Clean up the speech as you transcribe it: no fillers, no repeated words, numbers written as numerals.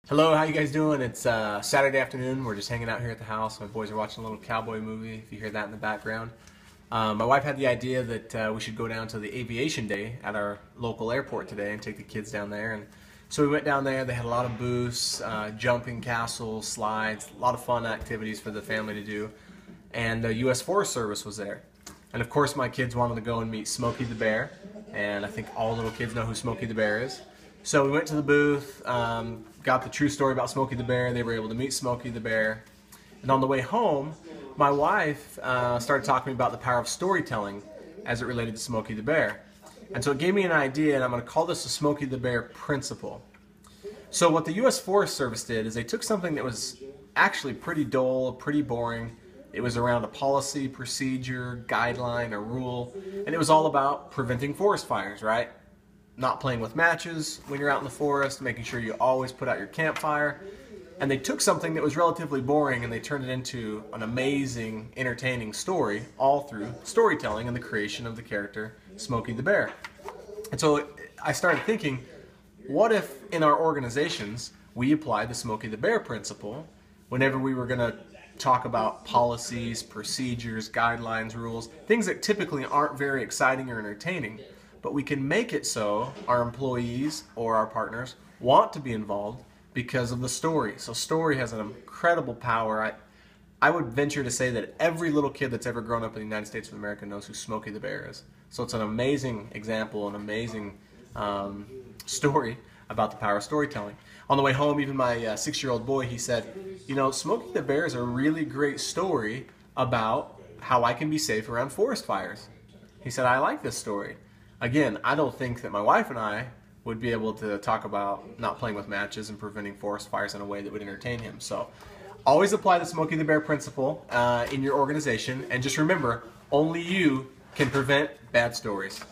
Hello, how you guys doing? It's Saturday afternoon. We're just hanging out here at the house. My boys are watching a little cowboy movie, if you hear that in the background. My wife had the idea that we should go down to the aviation day at our local airport today and take the kids down there. And so we went down there. They had a lot of booths, jumping castles, slides, a lot of fun activities for the family to do. And the U.S. Forest Service was there. And of course my kids wanted to go and meet Smokey the Bear. And I think all little kids know who Smokey the Bear is. So we went to the booth, got the true story about Smokey the Bear. They were able to meet Smokey the Bear. And on the way home, my wife started talking to me about the power of storytelling as it related to Smokey the Bear. And so it gave me an idea, and I'm going to call this the Smokey the Bear principle. So what the U.S. Forest Service did is they took something that was actually pretty dull, pretty boring. It was around a policy, procedure, guideline, a rule, and it was all about preventing forest fires, right? Not playing with matches when you're out in the forest, making sure you always put out your campfire. And they took something that was relatively boring and they turned it into an amazing, entertaining story, all through storytelling and the creation of the character Smokey the Bear. And so I started thinking, what if in our organizations we applied the Smokey the Bear principle whenever we were going to talk about policies, procedures, guidelines, rules, things that typically aren't very exciting or entertaining, but we can make it so our employees or our partners want to be involved because of the story. So story has an incredible power. I would venture to say that every little kid that's ever grown up in the United States of America knows who Smokey the Bear is. So it's an amazing example, an amazing story about the power of storytelling. On the way home, even my 6-year-old boy, he said, you know, Smokey the Bear is a really great story about how I can be safe around forest fires. He said, I like this story. Again, I don't think that my wife and I would be able to talk about not playing with matches and preventing forest fires in a way that would entertain him. So always apply the Smokey the Bear principle in your organization, and just remember, only you can prevent bad stories.